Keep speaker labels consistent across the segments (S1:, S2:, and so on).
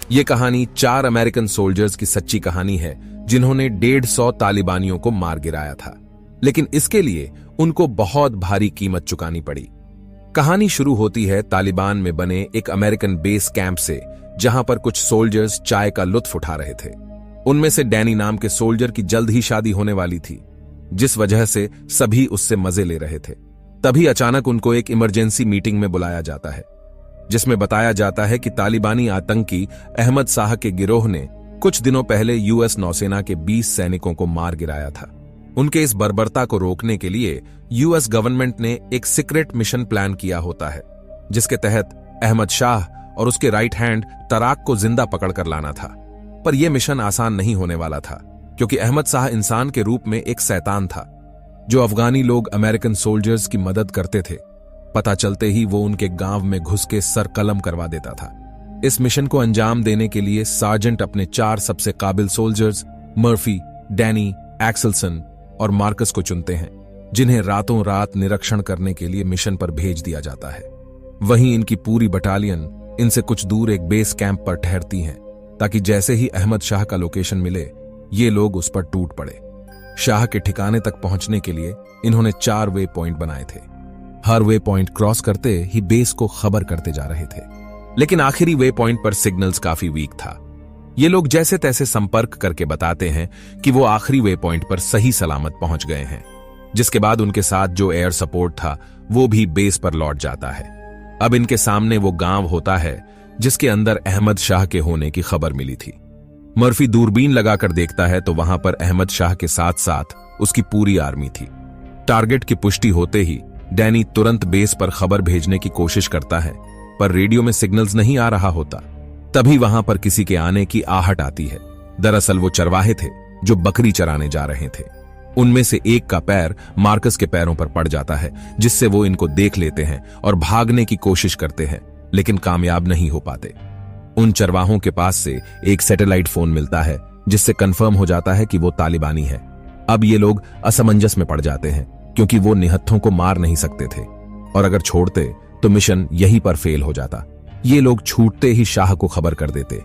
S1: ये कहानी 4 American soldiers की सच्ची कहानी है जिन्होंने 150 तालिबानियों को मार गिराया था, लेकिन इसके लिए उनको बहुत भारी कीमत चुकानी पड़ी। कहानी शुरू होती है तालिबान में बने एक अमेरिकन बेस कैंप से, जहां पर कुछ सोल्जर्स चाय का लुत्फ उठा रहे थे। उनमें से डैनी नाम के सोल्जर की जल्द ही शादी होने वाली थी, जिस वजह से सभी उससे मजे ले रहे थे। तभी अचानक उनको एक इमरजेंसी मीटिंग में बुलाया जाता है, जिसमें बताया जाता है कि तालिबानी आतंकी अहमद शाह के गिरोह ने कुछ दिनों पहले यूएस नौसेना के 20 सैनिकों को मार गिराया था। उनके इस बर्बरता को रोकने के लिए यूएस गवर्नमेंट ने एक सीक्रेट मिशन प्लान किया होता है, जिसके तहत अहमद शाह और उसके राइट हैंड तराक को जिंदा पकड़कर लाना था। पर यह मिशन आसान नहीं होने वाला था, क्योंकि अहमद शाह इंसान के रूप में एक शैतान था, जो अफगानी लोग अमेरिकन सोल्जर्स की मदद करते थे। पता चलते ही वो उनके गांव में घुस के सर कलम करवा देता था। इस मिशन को अंजाम देने के लिए सार्जेंट अपने 4 सबसे काबिल सोल्जर्स मर्फी, डैनी, एक्सलसन और मार्कस को चुनते हैं, जिन्हें रातों रात निरीक्षण करने के लिए मिशन पर भेज दिया जाता है। वहीं इनकी पूरी बटालियन इनसे कुछ दूर एक बेस कैंप पर ठहरती है, ताकि जैसे ही अहमद शाह का लोकेशन मिले ये लोग उस पर टूट पड़े। शाह के ठिकाने तक पहुंचने के लिए इन्होंने 4 वे पॉइंट बनाए थे। हर वे पॉइंट क्रॉस करते ही बेस को खबर करते जा रहे थे, लेकिन आखिरी वे पॉइंट पर सिग्नल्स काफी वीक था। ये लोग जैसे तैसे संपर्क करके बताते हैं कि वो आखिरी वे पॉइंट पर सही सलामत पहुंच गए हैं, जिसके बाद उनके साथ जो एयर सपोर्ट था वो भी बेस पर लौट जाता है। अब इनके सामने वो गांव होता है जिसके अंदर अहमद शाह के होने की खबर मिली थी। मर्फी दूरबीन लगाकर देखता है तो वहां पर अहमद शाह के साथ साथ उसकी पूरी आर्मी थी। टारगेट की पुष्टि होते ही डैनी तुरंत बेस पर खबर भेजने की कोशिश करता है, पर रेडियो में सिग्नल्स नहीं आ रहा होता। तभी वहां पर किसी के आने की आहट आती है। दरअसल वो चरवाहे थे जो बकरी चराने जा रहे थे। उनमें से एक का पैर मार्कस के पैरों पर पड़ जाता है, जिससे वो इनको देख लेते हैं और भागने की कोशिश करते हैं, लेकिन कामयाब नहीं हो पाते। उन चरवाहों के पास से एक सैटेलाइट फोन मिलता है, जिससे कंफर्म हो जाता है कि वो तालिबानी है। अब ये लोग असमंजस में पड़ जाते हैं, क्योंकि वो निहत्थों को मार नहीं सकते थे, और अगर छोड़ते तो मिशन यहीं पर फेल हो जाता। ये लोग छूटते ही शाह को खबर कर देते।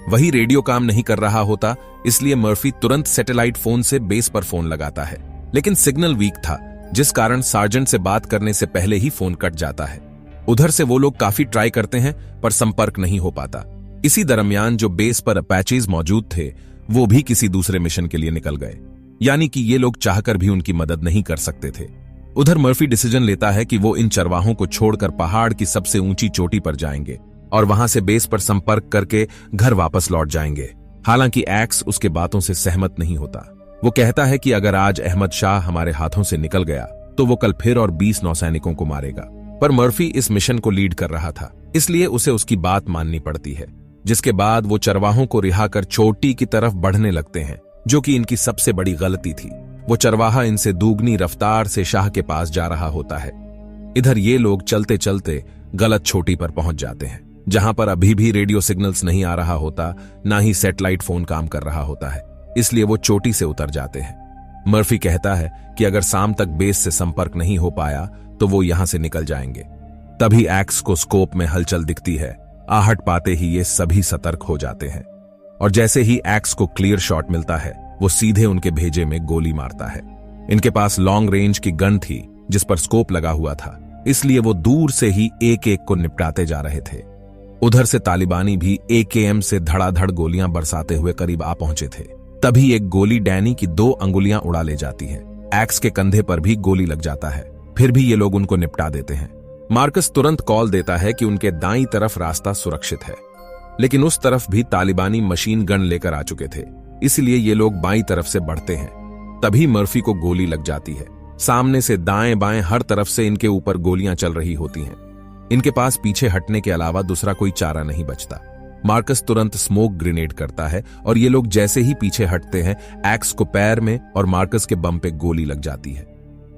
S1: वही रेडियो काम नहीं कर रहा होता, इसलिए मर्फी तुरंत सैटेलाइट फोन से बेस पर फोन लगाता है, लेकिन सिग्नल वीक था, जिस कारण सार्जेंट से बात करने से पहले ही फोन कट जाता है। उधर से वो लोग काफी ट्राई करते हैं, पर संपर्क नहीं हो पाता। इसी दरमियान जो बेस पर अपैचेज मौजूद थे वो भी किसी दूसरे मिशन के लिए निकल गए, यानी कि ये लोग चाहकर भी उनकी मदद नहीं कर सकते थे। उधर मर्फी डिसीजन लेता है कि वो इन चरवाहों को छोड़कर पहाड़ की सबसे ऊंची चोटी पर जाएंगे और वहां से बेस पर संपर्क करके घर वापस लौट जाएंगे। हालांकि एक्स उसके बातों से सहमत नहीं होता। वो कहता है कि अगर आज अहमद शाह हमारे हाथों से निकल गया तो वो कल फिर और 20 नौसैनिकों को मारेगा। पर मर्फी इस मिशन को लीड कर रहा था, इसलिए उसे उसकी बात माननी पड़ती है। जिसके बाद वो चरवाहों को रिहा कर चोटी की तरफ बढ़ने लगते हैं, जो कि इनकी सबसे बड़ी गलती थी। वो चरवाहा इनसे दुगनी रफ्तार से शाह के पास जा रहा होता है। इधर ये लोग चलते चलते गलत चोटी पर पहुंच जाते हैं, जहां पर अभी भी रेडियो सिग्नल्स नहीं आ रहा होता, ना ही सैटेलाइट फोन काम कर रहा होता है, इसलिए वो चोटी से उतर जाते हैं। मर्फी कहता है कि अगर शाम तक बेस से संपर्क नहीं हो पाया तो वो यहां से निकल जाएंगे। तभी एक्स को स्कोप में हलचल दिखती है। आहट पाते ही ये सभी सतर्क हो जाते हैं, और जैसे ही एक्स को क्लियर शॉट मिलता है वो सीधे उनके भेजे में गोली मारता है। इनके पास लॉन्ग रेंज की गन थी जिस पर स्कोप लगा हुआ था, इसलिए वो दूर से ही एक एक को निपटाते जा रहे थे। उधर से तालिबानी भी AKM से धड़ाधड़ गोलियां बरसाते हुए करीब आ पहुंचे थे। तभी एक गोली डैनी की 2 अंगुलियां उड़ा ले जाती है। एक्स के कंधे पर भी गोली लग जाता है, फिर भी ये लोग उनको निपटा देते हैं। मार्कस तुरंत कॉल देता है कि उनके दाईं तरफ रास्ता सुरक्षित है, लेकिन उस तरफ भी तालिबानी मशीन गन लेकर आ चुके थे, इसलिए ये लोग बाईं तरफ से बढ़ते हैं। तभी मर्फी को गोली लग जाती है। सामने से दाएं बाएं हर तरफ से इनके ऊपर गोलियां चल रही होती हैं। इनके पास पीछे हटने के अलावा दूसरा कोई चारा नहीं बचता। मार्कस तुरंत स्मोक ग्रेनेड करता है और ये लोग जैसे ही पीछे हटते हैं, एक्स को पैर में और मार्कस के बम पे गोली लग जाती है।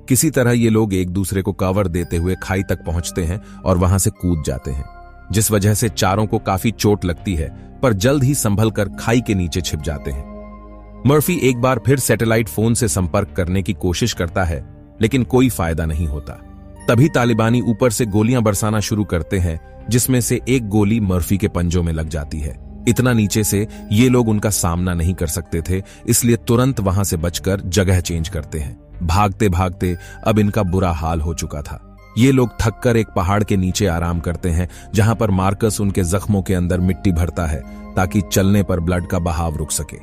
S1: किसी तरह ये लोग एक दूसरे को कवर देते हुए खाई तक पहुंचते हैं और वहां से कूद जाते हैं, जिस वजह से चारों को काफी चोट लगती है, पर जल्द ही संभल कर खाई के नीचे छिप जाते हैं। मर्फी एक बार फिर सैटेलाइट फोन से संपर्क करने की कोशिश करता है, लेकिन कोई फायदा नहीं होता। तभी तालिबानी ऊपर से गोलियां बरसाना शुरू करते हैं, जिसमें से एक गोली मर्फी के पंजों में लग जाती है। इतना नीचे से ये लोग उनका सामना नहीं कर सकते थे, इसलिए तुरंत वहां से बचकर जगह चेंज करते हैं। भागते भागते अब इनका बुरा हाल हो चुका था। ये लोग थककर एक पहाड़ के नीचे आराम करते हैं, जहां पर मार्कस उनके जख्मों के अंदर मिट्टी भरता है ताकि चलने पर ब्लड का बहाव रुक सके।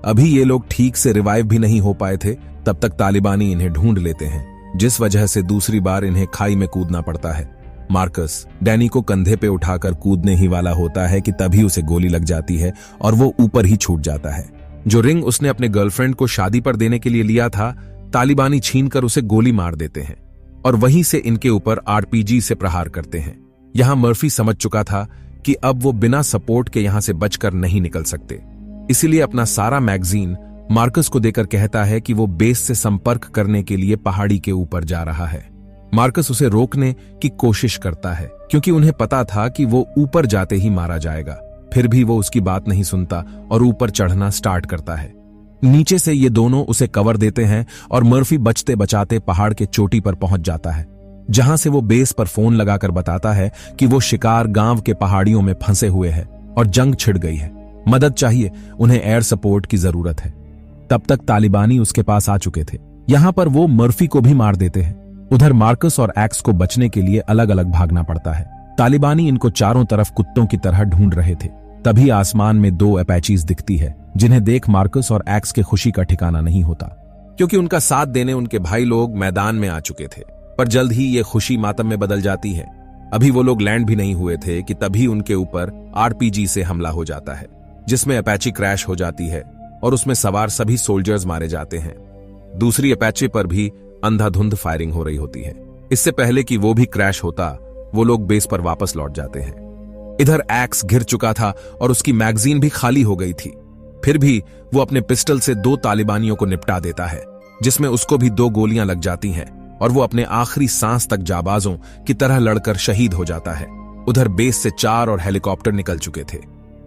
S1: अभी ये लोग ठीक से रिवाइव भी नहीं हो पाए थे, तब तक तालिबानी इन्हें ढूंढ लेते हैं, जिस वजह से दूसरी बार इन्हें खाई में कूदना पड़ता है। मार्कस डैनी को कंधे पे उठाकर कूदने ही वाला होता है कि तभी उसे गोली लग जाती है और वो ऊपर ही छूट जाता है। जो रिंग उसने अपने गर्लफ्रेंड को शादी पर देने के लिए लिया था, तालिबानी छीनकर उसे गोली मार देते हैं और वहीं से इनके ऊपर आरपीजी से प्रहार करते हैं। यहां मर्फी समझ चुका था कि अब वो बिना सपोर्ट के यहां से बचकर नहीं निकल सकते, इसीलिए अपना सारा मैगजीन मार्कस को देकर कहता है कि वो बेस से संपर्क करने के लिए पहाड़ी के ऊपर जा रहा है। मार्कस उसे रोकने की कोशिश करता है, क्योंकि उन्हें पता था कि वो ऊपर जाते ही मारा जाएगा। फिर भी वो उसकी बात नहीं सुनता और ऊपर चढ़ना स्टार्ट करता है। नीचे से ये दोनों उसे कवर देते हैं और मर्फी बचते बचाते पहाड़ के चोटी पर पहुंच जाता है, जहां से वो बेस पर फोन लगाकर बताता है कि वो शिकार गांव के पहाड़ियों में फंसे हुए हैं और जंग छिड़ गई है, मदद चाहिए, उन्हें एयर सपोर्ट की जरूरत है। तब तक तालिबानी उसके पास आ चुके थे। यहां पर वो मर्फी को भी मार देते हैं। उधर मार्कस और एक्स को बचने के लिए अलग अलग भागना पड़ता है। तालिबानी इनको चारों तरफ कुत्तों की तरह ढूंढ रहे थे। तभी आसमान में 2 अपैचीज दिखती है, जिन्हें देख मार्कस और एक्स के खुशी का ठिकाना नहीं होता, क्योंकि उनका साथ देने उनके भाई लोग मैदान में आ चुके थे। पर जल्द ही ये खुशी मातम में बदल जाती है। अभी वो लोग लैंड भी नहीं हुए थे कि तभी उनके ऊपर आरपीजी से हमला हो जाता है, जिसमें अपैची क्रैश हो जाती है और उसमें सवार सभी सोल्जर्स मारे जाते हैं। दूसरी अपैचे पर भी अंधाधुंध फायरिंग हो रही होती है। इससे पहले कि वो भी क्रैश होता, वो लोग बेस पर वापस लौट जाते हैं। इधर एक्स घिर चुका था और उसकी मैगजीन भी खाली हो गई थी। फिर भी वो अपने पिस्टल से 2 तालिबानियों को निपटा देता है, जिसमें उसको भी 2 गोलियां लग जाती हैं और वो अपने आखिरी सांस तक जाबाजों की तरह लड़कर शहीद हो जाता है। उधर बेस से 4 और हेलीकॉप्टर निकल चुके थे।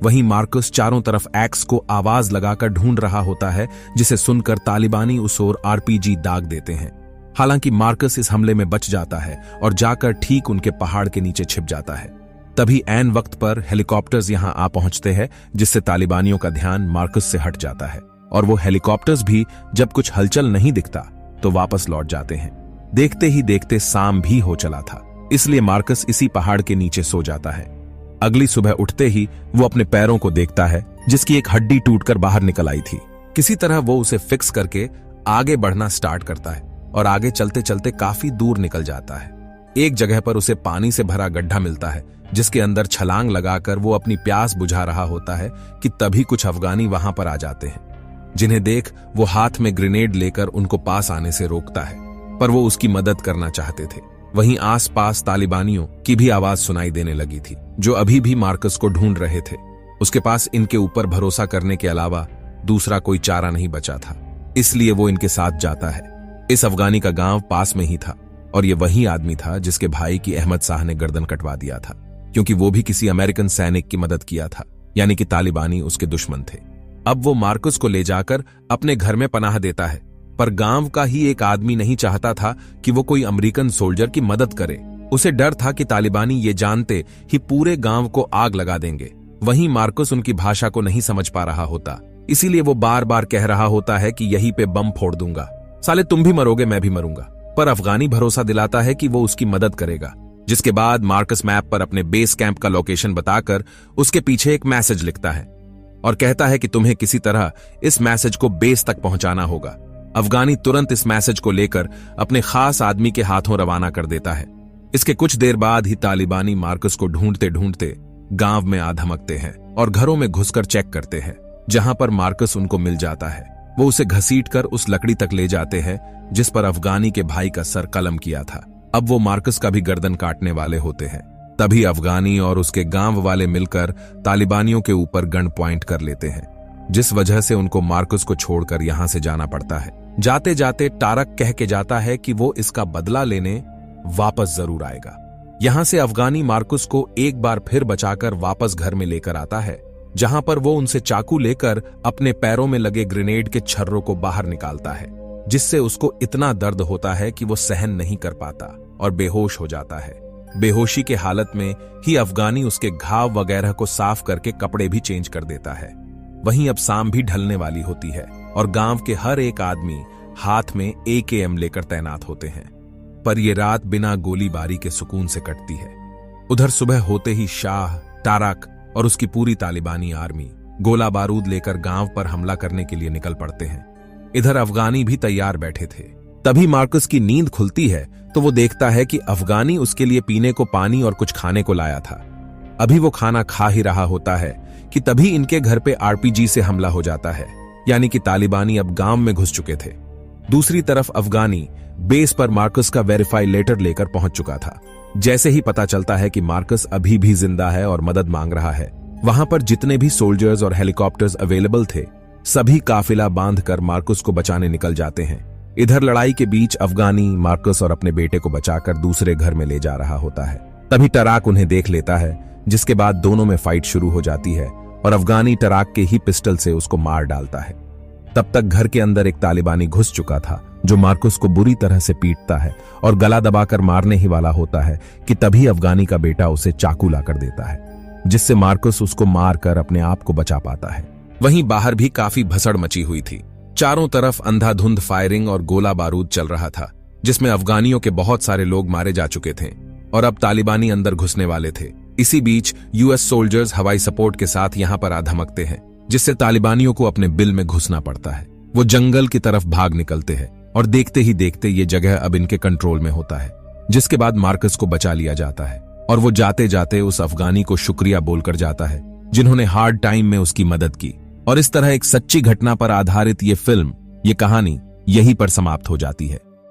S1: वहीं मार्कस चारों तरफ एक्स को आवाज लगाकर ढूंढ रहा होता है, जिसे सुनकर तालिबानी उस ओर आरपीजी दाग देते हैं। हालांकि मार्कस इस हमले में बच जाता है और जाकर ठीक उनके पहाड़ के नीचे छिप जाता है। तभी ऐन वक्त पर हेलीकॉप्टर्स यहां आ पहुंचते हैं, जिससे तालिबानियों का ध्यान मार्कस से हट जाता है और वो हेलीकॉप्टर्स भी जब कुछ हलचल नहीं दिखता तो वापस लौट जाते हैं। देखते ही देखते शाम भी हो चला था, इसलिए मार्कस इसी पहाड़ के नीचे सो जाता है। अगली सुबह उठते ही वो अपने पैरों को देखता है, जिसकी एक हड्डी टूटकर बाहर निकल आई थी। किसी तरह वो उसे फिक्स करके आगे बढ़ना स्टार्ट करता है और आगे चलते चलते काफी दूर निकल जाता है। एक जगह पर उसे पानी से भरा गड्ढा मिलता है, जिसके अंदर छलांग लगाकर वो अपनी प्यास बुझा रहा होता है कि तभी कुछ अफगानी वहां पर आ जाते हैं, जिन्हें देख वो हाथ में ग्रेनेड लेकर उनको पास आने से रोकता है, पर वो उसकी मदद करना चाहते थे। वहीं आसपास तालिबानियों की भी आवाज सुनाई देने लगी थी, जो अभी भी मार्कस को ढूंढ रहे थे। उसके पास इनके ऊपर भरोसा करने के अलावा दूसरा कोई चारा नहीं बचा था, इसलिए वो इनके साथ जाता है। इस अफगानी का गांव पास में ही था और ये वही आदमी था जिसके भाई की अहमद शाह ने गर्दन कटवा दिया था, क्योंकि वो भी किसी अमेरिकन सैनिक की मदद किया था, यानी कि तालिबानी उसके दुश्मन थे। अब वो मार्कस को ले जाकर अपने घर में पनाह देता है, पर गांव का ही एक आदमी नहीं चाहता था कि वो कोई अमेरिकन सोल्जर की मदद करे। उसे डर था कि तालिबानी ये जानते ही पूरे गांव को आग लगा देंगे। वहीं मार्कस उनकी भाषा को नहीं समझ पा रहा होता, इसीलिए वो बार बार कह रहा होता है कि यहीं पे बम फोड़ दूंगा, साले तुम भी मरोगे मैं भी मरूंगा। पर अफगानी भरोसा दिलाता है कि वो उसकी मदद करेगा, जिसके बाद मार्कस मैप पर अपने बेस कैंप का लोकेशन बताकर उसके पीछे एक मैसेज लिखता है और कहता है कि तुम्हें किसी तरह इस मैसेज को बेस तक पहुंचाना होगा। अफगानी तुरंत इस मैसेज को लेकर अपने खास आदमी के हाथों रवाना कर देता है। इसके कुछ देर बाद ही तालिबानी मार्कस को ढूंढते ढूंढते गांव में आ धमकते हैं और घरों में घुसकर चेक करते हैं, जहां पर मार्कस उनको मिल जाता है। वो उसे घसीटकर उस लकड़ी तक ले जाते हैं जिस पर अफगानी के भाई का सर कलम किया था। अब वो मार्कस का भी गर्दन काटने वाले होते हैं। तभी अफगानी और उसके गांव वाले मिलकर तालिबानियों के ऊपर गन पॉइंट कर लेते हैं, जिस वजह से उनको मार्कस को छोड़कर यहां से जाना पड़ता है। जाते जाते टारक कह के जाता है कि वो इसका बदला लेने वापस जरूर आएगा। यहां से अफगानी मार्कस को एक बार फिर बचाकर वापस घर में लेकर आता है, जहां पर वो उनसे चाकू लेकर अपने पैरों में लगे ग्रेनेड के छर्रों को बाहर निकालता है, जिससे उसको इतना दर्द होता है कि वो सहन नहीं कर पाता। और बेहोश हो जाता है। बेहोशी के हालत में ही अफगानी उसके घाव वगैरह को साफ करके कपड़े भी चेंज कर देता है। वहीं अब शाम भी ढलने वाली होती है और गांव के हर एक आदमी हाथ में AKM लेकर तैनात होते हैं। पर यह रात बिना गोलीबारी के सुकून से कटती है। उधर सुबह होते ही शाह, तारक और उसकी पूरी तालिबानी आर्मी गोला बारूद लेकर गांव पर हमला करने के लिए निकल पड़ते हैं। इधर अफगानी भी तैयार बैठे थे। तभी मार्कस की नींद खुलती है तो वो देखता है कि अफगानी उसके लिए पीने को पानी और कुछ खाने को लाया था। अभी वो खाना खा ही रहा होता है कि तभी इनके घर पे RPG से हमला हो जाता है, यानी कि तालिबानी अब गांव में घुस चुके थे। दूसरी तरफ अफगानी बेस पर मार्कस का वेरीफाई लेटर लेकर पहुंच चुका था। जैसे ही पता चलता है कि मार्कस अभी भी जिंदा है और मदद मांग रहा है, वहां पर जितने भी सोल्जर्स और हेलीकॉप्टर्स अवेलेबल थे सभी काफिला बांधकर मार्कस को बचाने निकल जाते हैं। इधर लड़ाई के बीच अफगानी मार्कस और अपने बेटे को बचाकर दूसरे घर में ले जा रहा होता है। तभी टराक उन्हें देख लेता है, जिसके बाद दोनों में फाइट शुरू हो जाती है और अफगानी टराक के ही पिस्टल से उसको मार डालता है। तब तक घर के अंदर एक तालिबानी घुस चुका था जो मार्कस को बुरी तरह से पीटता है और गला दबाकर मारने ही वाला होता है कि तभी अफगानी का बेटा उसे चाकू लाकर देता है, जिससे मार्कस उसको मारकर अपने आप को बचा पाता है। वहीं बाहर भी काफी भसड़ मची हुई थी। चारों तरफ अंधाधुंध फायरिंग और गोला बारूद चल रहा था, जिसमें अफगानियों के बहुत सारे लोग मारे जा चुके थे और अब तालिबानी अंदर घुसने वाले थे। इसी बीच US सोल्जर्स हवाई सपोर्ट के साथ यहां पर आ धमकते हैं, जिससे तालिबानियों को अपने बिल में घुसना पड़ता है। वो जंगल की तरफ भाग निकलते हैं और देखते ही देखते ये जगह अब इनके कंट्रोल में होता है, जिसके बाद मार्कस को बचा लिया जाता है और वो जाते जाते उस अफगानी को शुक्रिया बोलकर जाता है जिन्होंने हार्ड टाइम में उसकी मदद की। और इस तरह एक सच्ची घटना पर आधारित ये फिल्म, ये कहानी यहीं पर समाप्त हो जाती है।